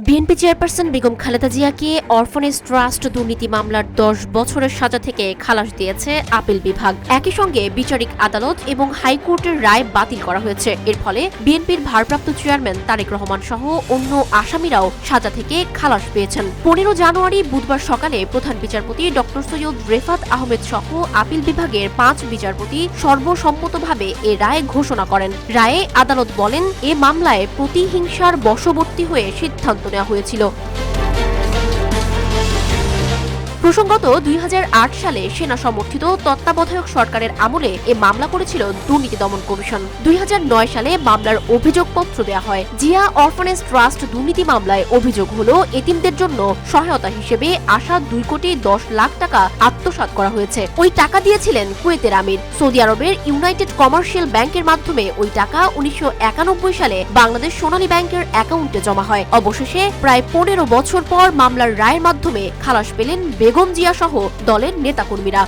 BNP chairperson Begum Khaleda জিয়াকে orphanage trust দুর্নীতি মামলার ১০ বছরের সাজা থেকে খালাস দিয়েছে আপিল বিভাগ। একই সঙ্গে বিচারিক আদালত এবং হাইকোর্টের রায় বাতিল করা হয়েছে। এর ফলে বিএনপির ভারপ্রাপ্ত চেয়ারম্যান তারেক রহমান সহ অন্য আসামিরাও সাজা থেকে খালাস পেয়েছেন। ১৫ জানুয়ারি বুধবার সকালে প্রধান বিচারপতি ড সৈয়দ রেফাত আহমেদ সহ আপিল বিভাগের ৫ বিচারপতি সর্বসম্মতভাবে এ রায় ঘোষণা করেন। রায়ে আদালত বলেন, এ মামলায় প্রতিহিংসার বশবর্তী হয়ে সিদ্ধান্ত নেওয়া হয়েছিল। প্রসঙ্গত ২০০৮ সালে সেনা সমর্থিত তত্ত্বাবধায়ক সরকারের আমলে এ মামলা করেছিল দুর্নীতি দমন কমিশন। ২০০৯ সালে মামলার অভিযোগপত্র দেওয়া হয়। জিয়া অরফানেজ ট্রাস্ট দুর্নীতি মামলায় অভিযোগ হলো এতিমদের জন্য সহায়তা হিসেবে আসা ২ কোটি ১০ লাখ টাকা আত্মসাৎ করা হয়েছে। ওই টাকা দিয়েছিলেন কুয়েতের আমির। সৌদি আরবের ইউনাইটেড কমার্শিয়াল ব্যাংকের মাধ্যমে ওই টাকা ১৯৯১ সালে বাংলাদেশ সোনালী ব্যাংকের অ্যাকাউন্টে জমা হয়। অবশেষে প্রায় ১৫ বছর পর মামলার রায়ের মাধ্যমে খালাস পেলেন বেগম জিয়া সহ দলের নেতাকর্মীরা।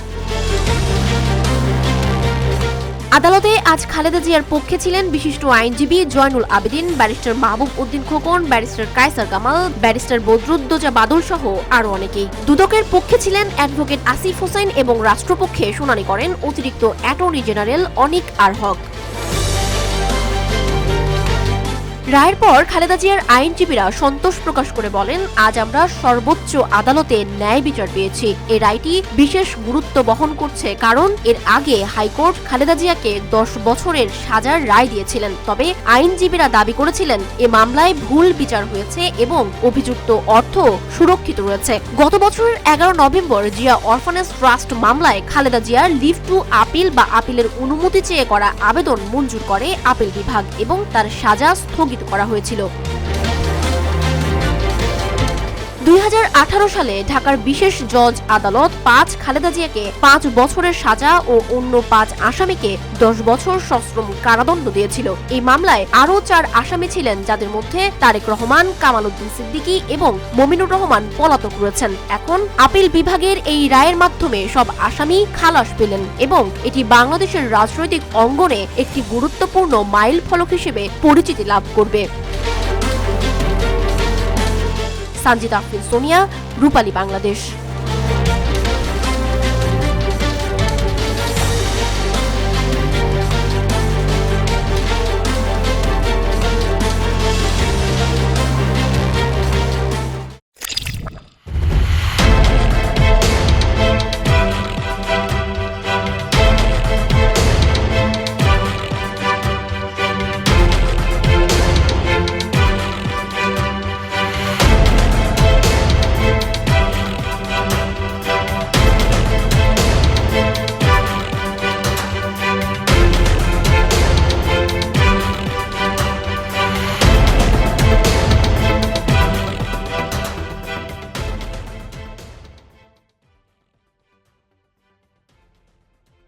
আদালতে আজ খালেদা জিয়ার পক্ষে ছিলেন বিশিষ্ট আইনজীবী Zainul Abedin, barrister Mahbub Uddin Khokon, barrister Kaiser Kamal, barrister Badruddoza বাদল সহ আরও অনেকেই। দুদকের পক্ষে ছিলেন অ্যাডভোকেট আসিফ হোসেন এবং রাষ্ট্রপক্ষে শুনানি করেন অতিরিক্ত অ্যাটর্নি জেনারেল অনিক আর হক। রায়ের পর খালেদা জিয়ার আইনজীবীরা সন্তোষ প্রকাশ করে বলেন, আজ আমরা সর্বোচ্চ আদালতে ন্যায় বিচার পেয়েছি। এই রায়টি বিশেষ গুরুত্ব বহন করছে, কারণ এর আগে হাইকোর্ট খালেদা জিয়াকে ১০ বছরের সাজার রায় দিয়েছিলেন। তবে আইনজীবীরা দাবি করেছিলেন এ মামলায় ভুল বিচার হয়েছে এবং অভিযুক্ত অর্থ সুরক্ষিত রয়েছে। গত বছরের ১১ নভেম্বর জিয়া অরফানেজ ট্রাস্ট মামলায় খালেদা জিয়ার লিভ টু আপিল বা আপিলের অনুমতি চেয়ে করা আবেদন মঞ্জুর করে আপিল বিভাগ এবং তার সাজা স্থগিত করা হয়েছিল। ২০১৮ সালে ঢাকার বিশেষ জজ আদালত খালেদা জিয়াকে ৫ বছরের সাজা ও অন্য ৫ আসামিকে ১০ বছর সশ্রম কারাদণ্ড দিয়েছিল। এই মামলায় আরও ৪ আসামি ছিলেন, যাদের মধ্যে তারেক রহমান, কামাল উদ্দিন সিদ্দিকী এবং মমিনুর রহমান পলাতক রয়েছেন। এখন আপিল বিভাগের এই রায়ের মাধ্যমে সব আসামি খালাস পেলেন এবং এটি বাংলাদেশের রাজনৈতিক অঙ্গনে একটি গুরুত্বপূর্ণ মাইল ফলক হিসেবে পরিচিতি লাভ করবে। সানজিদা আফরিন সোনিয়া, রূপালী বাংলাদেশ।